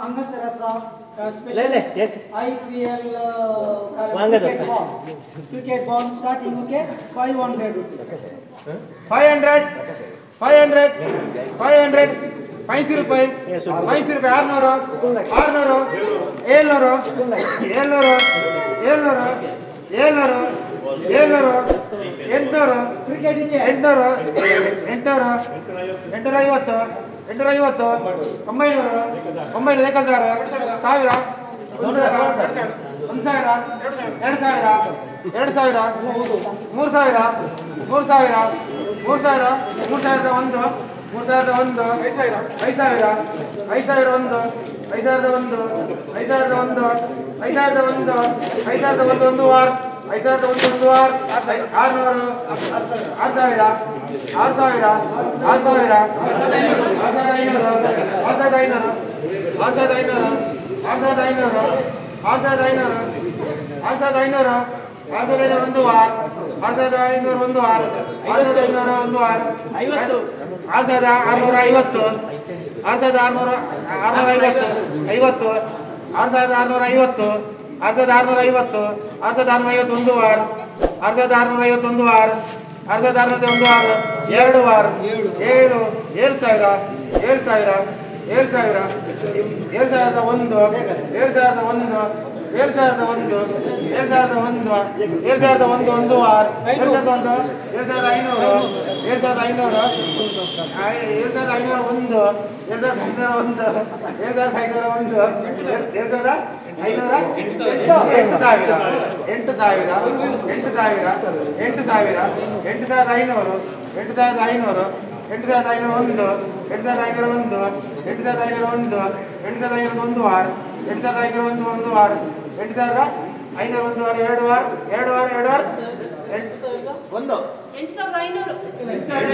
Angasarasa, Lele, yes. IPL cricket ball starting, okay? 500 rupees. 500, 500, 500, 50 ರೂಪಾಯಿ 50 ರೂಪಾಯಿ 600 600 700 700 700 700 800 Cricket is 800 800 850 850 900 900 1000 1000 1000 2000 2000 3000 3000 3000 3001 3001 5000 5001 5001 5001 5001 5001 ಒಂದು ವಾರ 5001 ಒಂದು ವಾರ 600 6000 6000 6000 6500 6500 6500 6500 ಒಂದು ವಾರ 6500 ಒಂದು ವಾರ 6500 ಒಂದು ವಾರ 6650 6650 50 6650 6650 6650 ಒಂದು ವಾರ 6650 ಒಂದು ವಾರ 6650 ಒಂದು ವಾರ 2 ವಾರ 7 7000 7000 7000 7001 7001 ಒಂದು ವಾರ 7500 7500 7500 7501 ಒಂದು ವಾರ 8501 ವಾರ 8501 ವಾರ 2 ವಾರ 2 ವಾರ 2 ವಾರ 9000 9000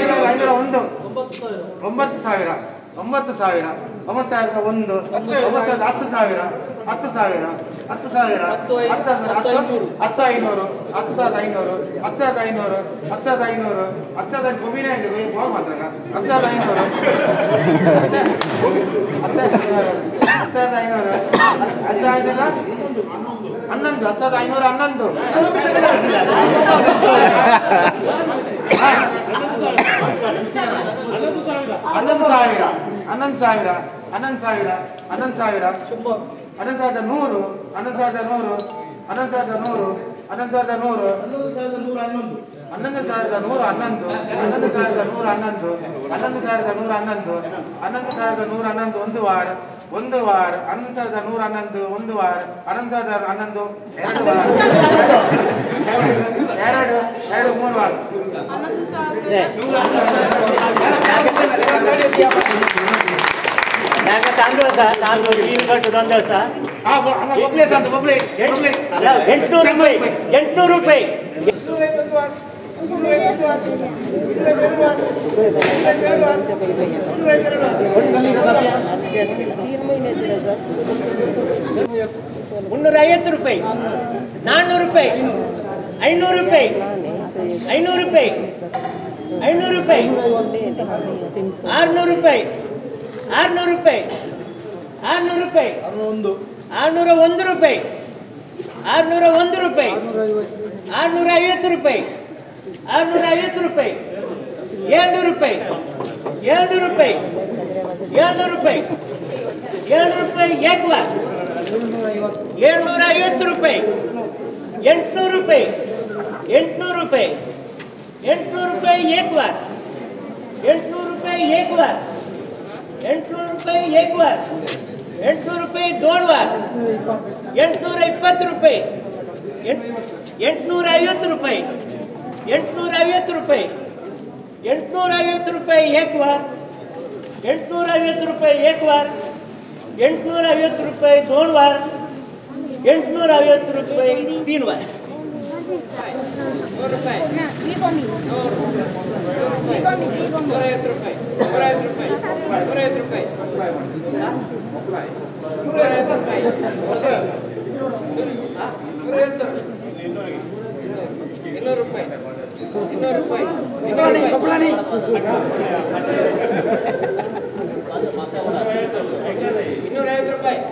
9001 10,000 10,000 10,000 10,000 10,500 10,500 10,500 10,500 ಭೂಮಿನೇ ಇದೆ ಹೋಗಿ ಮಾತ್ರ 10,500 10,500 11 10,511 ಒಂದು ವಾರ 1111 ಒಂದು ವಾರ 1111 2 3 ವಾರ ತಾಂಡವ ಸರ್ ತಾಂಡವ ಮೀನು ಕಟ್ಟು ತಂದ ಸರ್ ಒಬ್ಳೆ ಸಂತ ಒಬ್ಳೆ 800 ರೂಪಾಯಿ 800 ರೂಪಾಯಿ ₹350 ರೂಪಾಯಿ 400 ರೂಪಾಯಿ 500 ರೂಪಾಯಿ 500 ರೂಪಾಯಿ 500 ರೂಪಾಯಿ 600 ರೂಪಾಯಿ 600 ರೂಪಾಯಿ 600 ರೂಪಾಯಿ 601 ರೂಪಾಯಿ 601 ರೂಪಾಯಿ 650 ರೂಪಾಯಿ 650 ರೂಪಾಯಿ 700 ರೂಪಾಯಿ 700 ರೂಪಾಯಿ 700 ರೂಪಾಯಿ 700 ರೂಪಾಯಿ एक बार 750 ರೂಪಾಯಿ 800 ರೂಪಾಯಿ 800 ರೂಪಾಯಿ 800 ರೂಪಾಯಿ एक बार 800 ರೂಪಾಯಿ एक बार 800 ರೂಪಾಯಿ एक बार 800 ರೂಪಾಯಿ 2 बार 820 ರೂಪಾಯಿ 850 ರೂಪಾಯಿ 850 ರೂಪಾಯಿ 850 ರೂಪಾಯಿ एक बार 850 ರೂಪಾಯಿ एक बार 850 ರೂಪಾಯಿ 2 बार 850 ರೂಪಾಯಿ 3 बार 100 ರೂಪಾಯಿ ₹250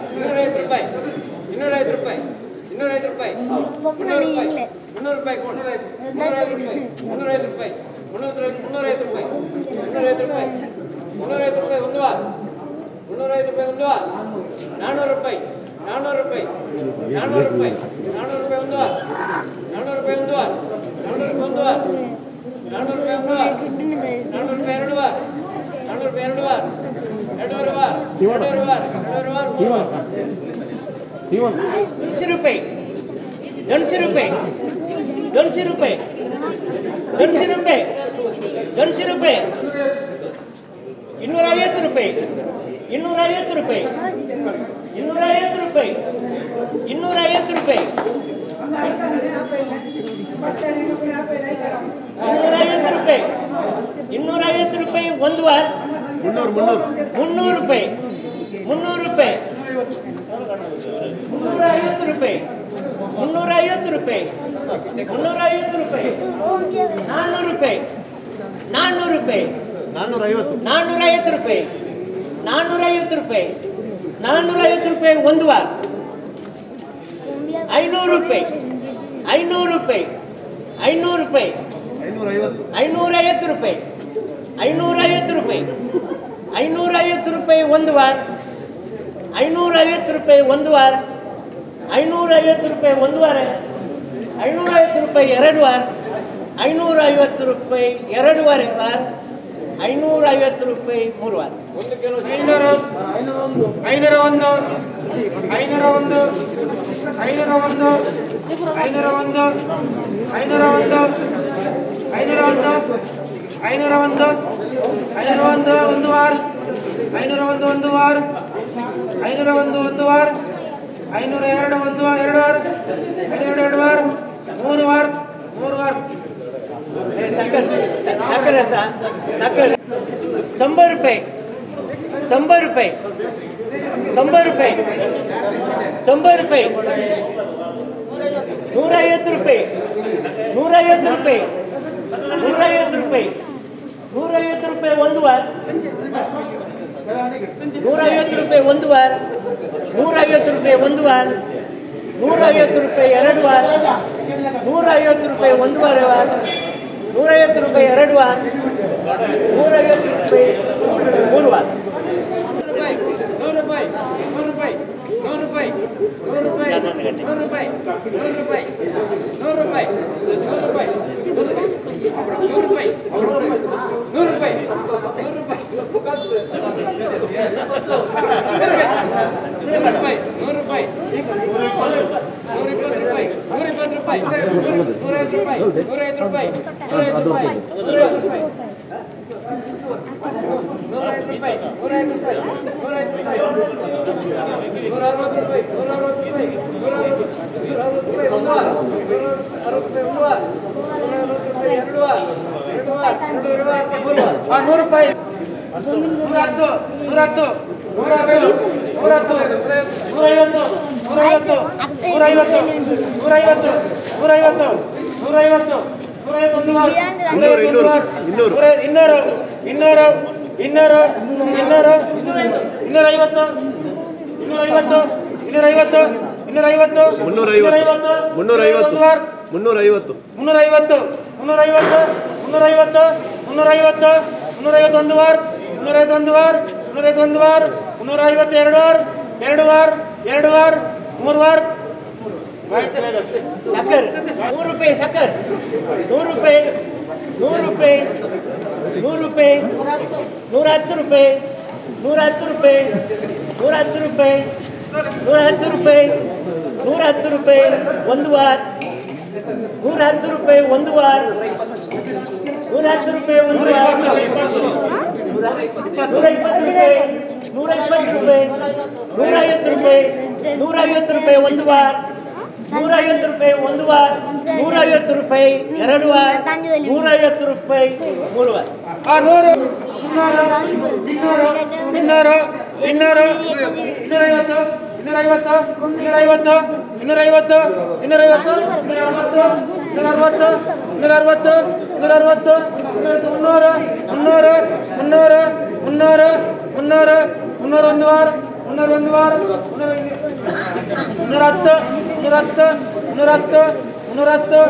ಮುನ್ನೂರತ್ತು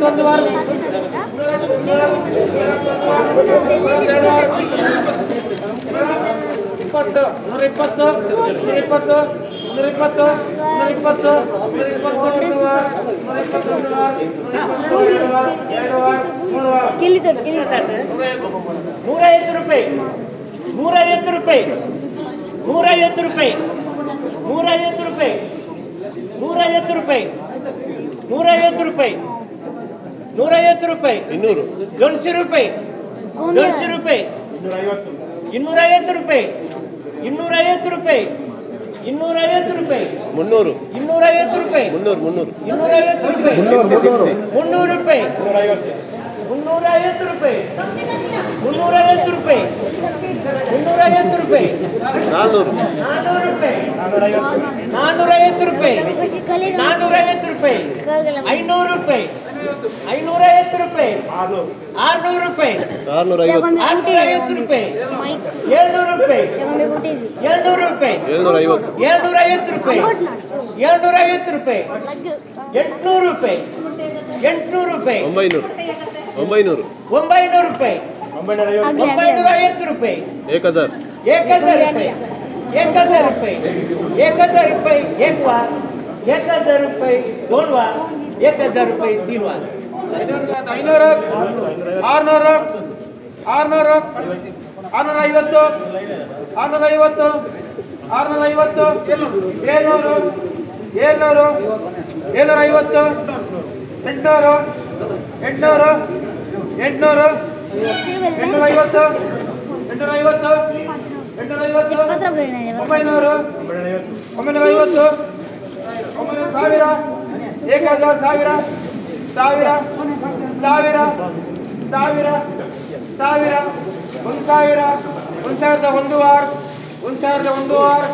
ಒಂದು ವಾರ ಇಪ್ಪತ್ತು 120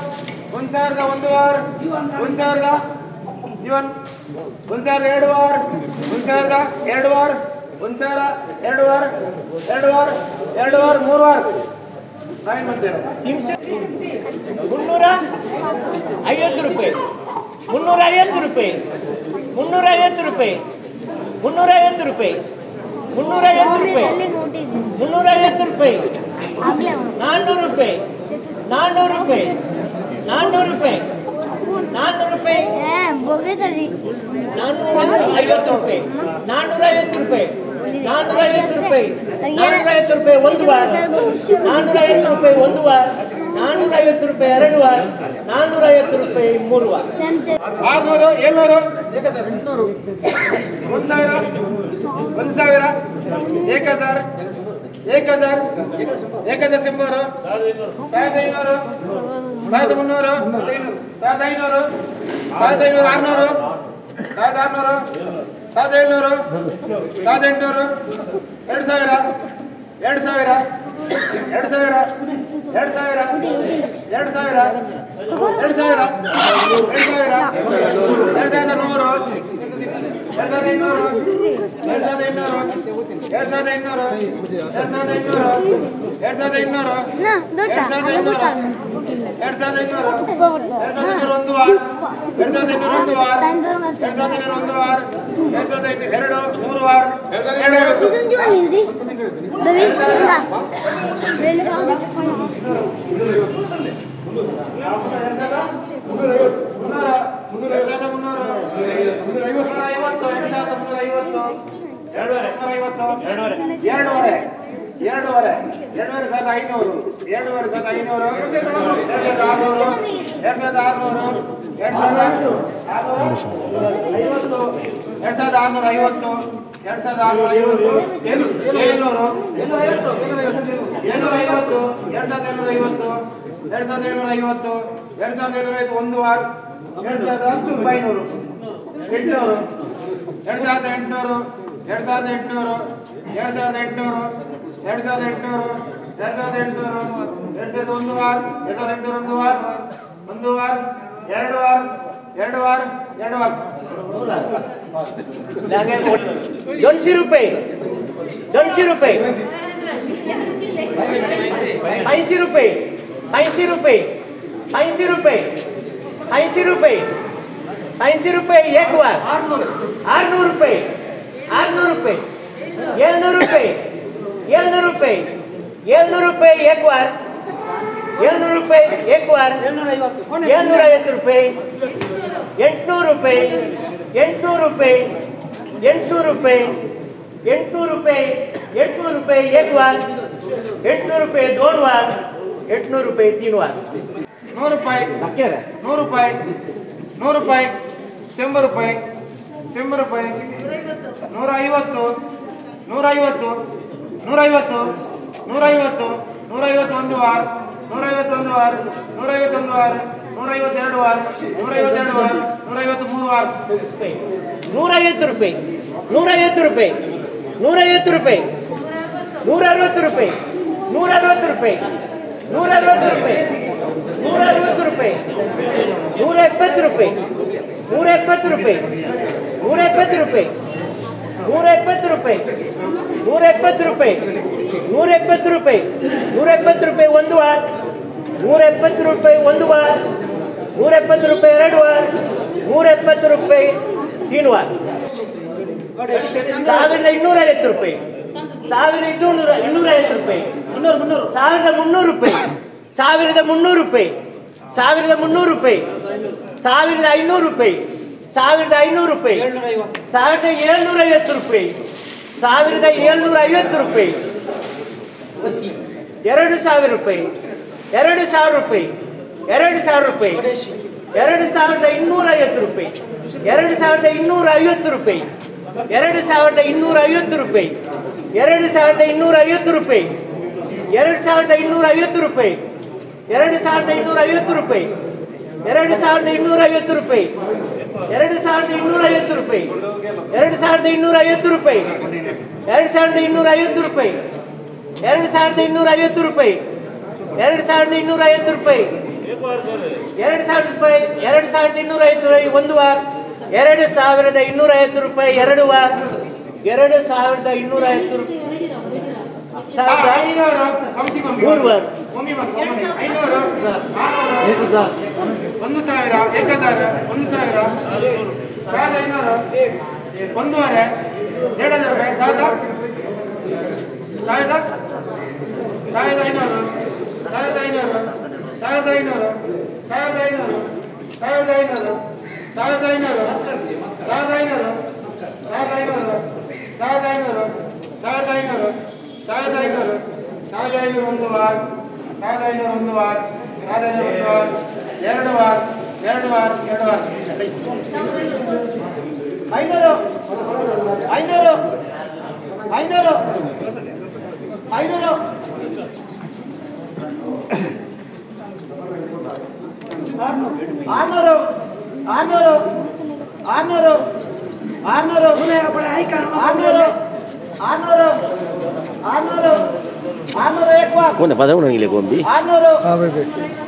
120 120 120 120 ₹150 ₹150 ₹150 ₹80 80 रुपये एक बार 600 रुपये 600 रुपये 700 रुपये 700 रुपये 700 रुपये एक बार 700 रुपये एक बार 750 रुपये 800 रुपये 800 रुपये 800 रुपये 800 रुपये 800 रुपये एक बार 800 रुपये 2 बार 800 रुपये 3 बार 100 ರೂಪಾಯಿ 100 ರೂಪಾಯಿ 100 ರೂಪಾಯಿ 100 ರೂಪಾಯಿ 100 ರೂಪಾಯಿ 150 150 150 150 150 ಒಂದು ವಾರ 150 ಒಂದು ವಾರ 150 ಒಂದು ವಾರ 152 ವಾರ 152 ವಾರ 153 ವಾರ 150 ರೂಪಾಯಿ 150 ರೂಪಾಯಿ 150 ರೂಪಾಯಿ 160 ರೂಪಾಯಿ 160 ರೂಪಾಯಿ 160 ರೂಪಾಯಿ 160 ರೂಪಾಯಿ 170 ರೂಪಾಯಿ 170 ರೂಪಾಯಿ 170 ರೂಪಾಯಿ 170 ರೂಪಾಯಿ 170 ರೂಪಾಯಿ 170 ರೂಪಾಯಿ 170 ರೂಪಾಯಿ ಒಂದು ವಾರ 170 ರೂಪಾಯಿ ಒಂದು ವಾರ 170 ರೂಪಾಯಿ ಎರಡು ವಾರ 170 ರೂಪಾಯಿ 3 ವಾರ 1250 ರೂಪಾಯಿ 1250 ರೂಪಾಯಿ 1300 ರೂಪಾಯಿ 1300 ರೂಪಾಯಿ 1300 ರೂಪಾಯಿ 1500 ರೂಪಾಯಿ 1500 ರೂಪಾಯಿ 1750 ರೂಪಾಯಿ 1750 ರೂಪಾಯಿ 2000 ರೂಪಾಯಿ 2000 ರೂಪಾಯಿ 2000 ರೂಪಾಯಿ 2250 ರೂಪಾಯಿ 2250 ರೂಪಾಯಿ 2250 ರೂಪಾಯಿ 2250 ರೂಪಾಯಿ 2250 ರೂಪಾಯಿ 2250 ರೂಪಾಯಿ 2250 ರೂಪಾಯಿ 2250 ರೂಪಾಯಿ 2250 ರೂಪಾಯಿ 2250 ರೂಪಾಯಿ 2250 ರೂಪಾಯಿ 2250 ರೂಪಾಯಿ 2000 ರೂಪಾಯಿ 2250 ರೂಪಾಯಿ ಒಂದು ವಾರ 2250 ರೂಪಾಯಿ ಎರಡು ವಾರ 2250 ರೂಪಾಯಿ 3 ವಾರ Kone pada orang ini legombi. 650. 650.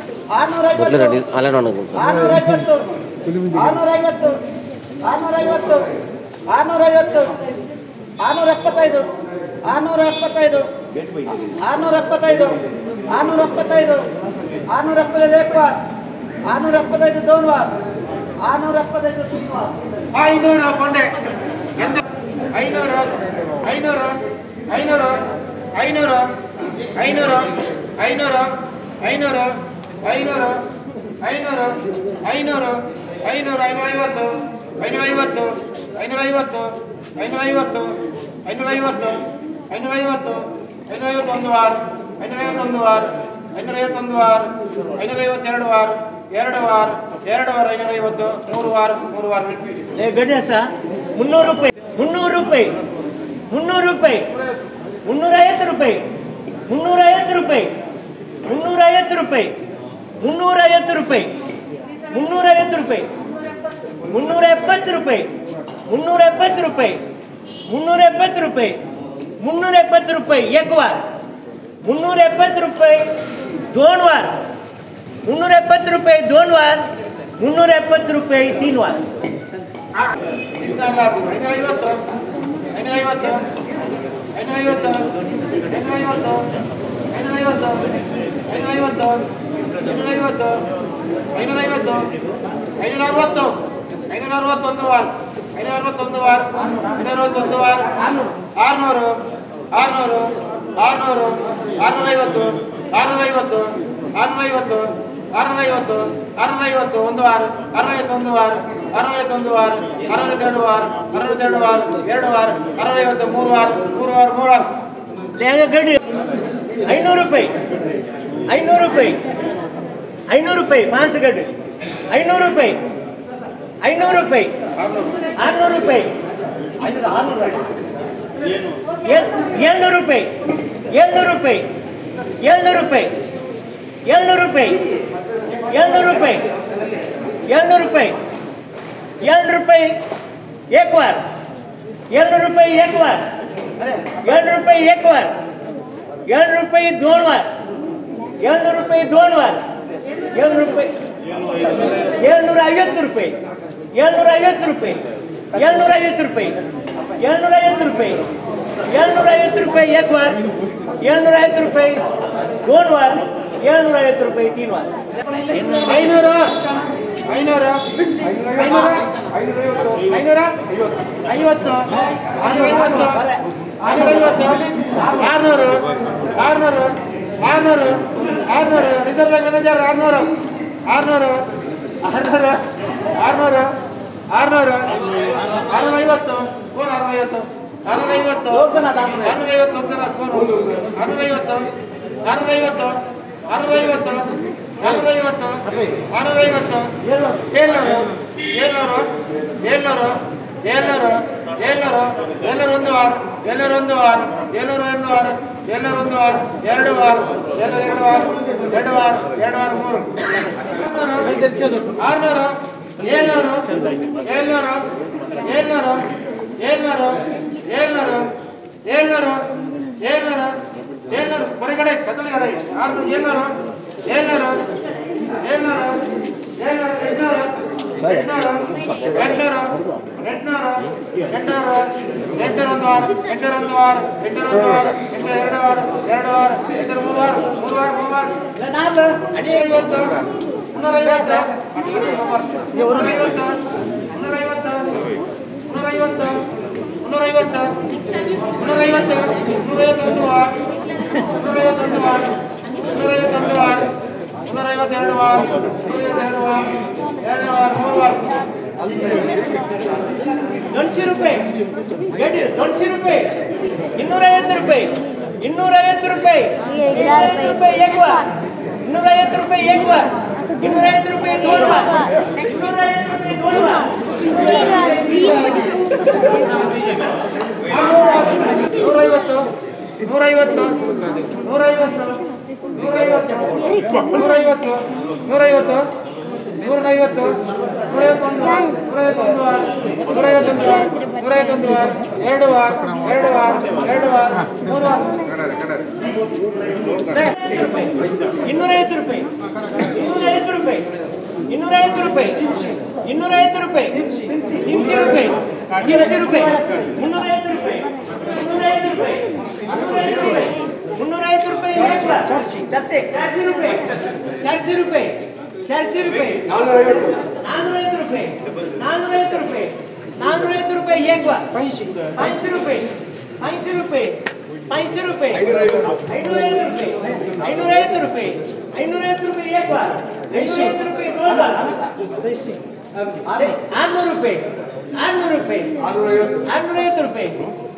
370 ರೂಪಾಯಿ एक बार 370 ರೂಪಾಯಿ 2 बार 370 ರೂಪಾಯಿ 2 बार 370 ರೂಪಾಯಿ 3 बार 550 561 ವಾರ್ 561 ವಾರ್ 561 ವಾರ್ 600 600 600 650 650 650 650 650 ಒಂದು ವಾರ 651 ವಾರ 651 ವಾರ 602 ವಾರ 602 ವಾರ 2 ವಾರ 650 3 ವಾರ 3 ವಾರ 3 ವಾರ ಲೆಹಂಗಾ ಗಡ್ಡಿ 500 ರೂಪಾಯಿ 500 ರೂಪಾಯಿ 500 ರೂಪಾಯಿ ಮಾಂಸ ಗಡ್ಡಿ 500 ರೂಪಾಯಿ 500 ರೂಪಾಯಿ 600 ರೂಪಾಯಿ 700 ರೂಪಾಯಿ 700 ರೂಪಾಯಿ 700 ರೂಪಾಯಿ 700 ರೂಪಾಯಿ 700 ರೂಪಾಯಿ 700 ರೂಪಾಯಿ 700 ರೂಪಾಯಿ एक बार 700 ರೂಪಾಯಿ एक बार 700 ರೂಪಾಯಿ एक बार 700 ರೂಪಾಯಿ 2 बार 700 ರೂಪಾಯಿ 2 बार 700 ರೂಪಾಯಿ 750 ರೂಪಾಯಿ 750 ರೂಪಾಯಿ 750 ರೂಪಾಯಿ 750 ರೂಪಾಯಿ 750 ರೂಪಾಯಿ एक बार 750 ರೂಪಾಯಿ 2 बार 750 ರೂಪಾಯಿ 3 बार 500 500 ರಿಸರ್ವ್ ಬ್ಯಾಂಕ್ ಮ್ಯಾನೇಜರ್ 600 600 600 600 600 650 ಕೋನ್ 650 650 650 650 650 ಒಂದು ವಾರ 701 ವಾರ 701 ವಾರ 701 ವಾರ 2 ವಾರ 2 ವಾರ 2 ವಾರ 2 ವಾರ 3 600 700 ಹೊರಗಡೆ ಕತ್ತಲೆಗಡೆ 200 ರೂಪಾಯಿ ಗಡ್ಡಿ 200 ರೂಪಾಯಿ 250 ರೂಪಾಯಿ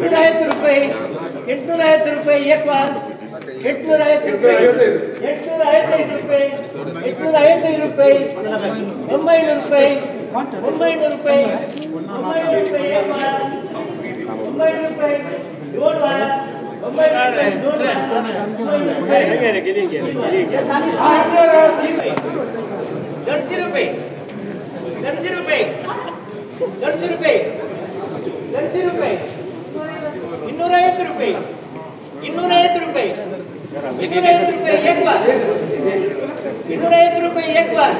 250 ರೂಪಾಯಿ 250 ರೂಪಾಯಿ एक बार 250 ರೂಪಾಯಿ एक बार 250 ರೂಪಾಯಿ 2 बार 250 ರೂಪಾಯಿ 2 बार 250 ರೂಪಾಯಿ 250 रुपये एक बार 250 रुपये एक बार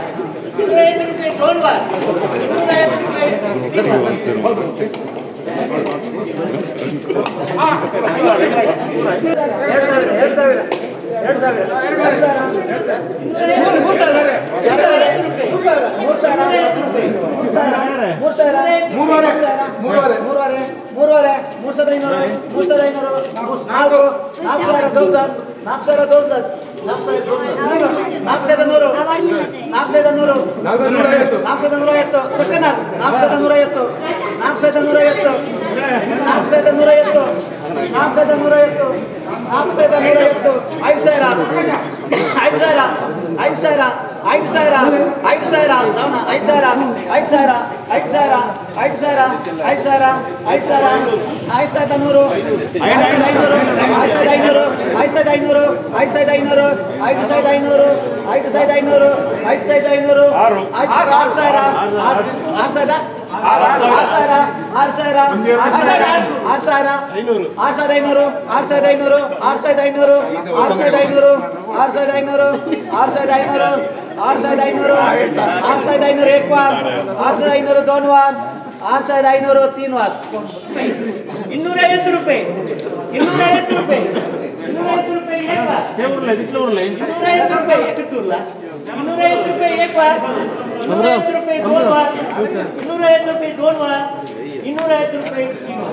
250 रुपये दोन बार 250 रुपये तीन बार तीन बार 250 रुपये 250 रुपये 250 रुपये एक बार 250 रुपये 250 रुपये एक बार 250 रुपये दोन बार 250 रुपये दोन बार 250 रुपये तीन बार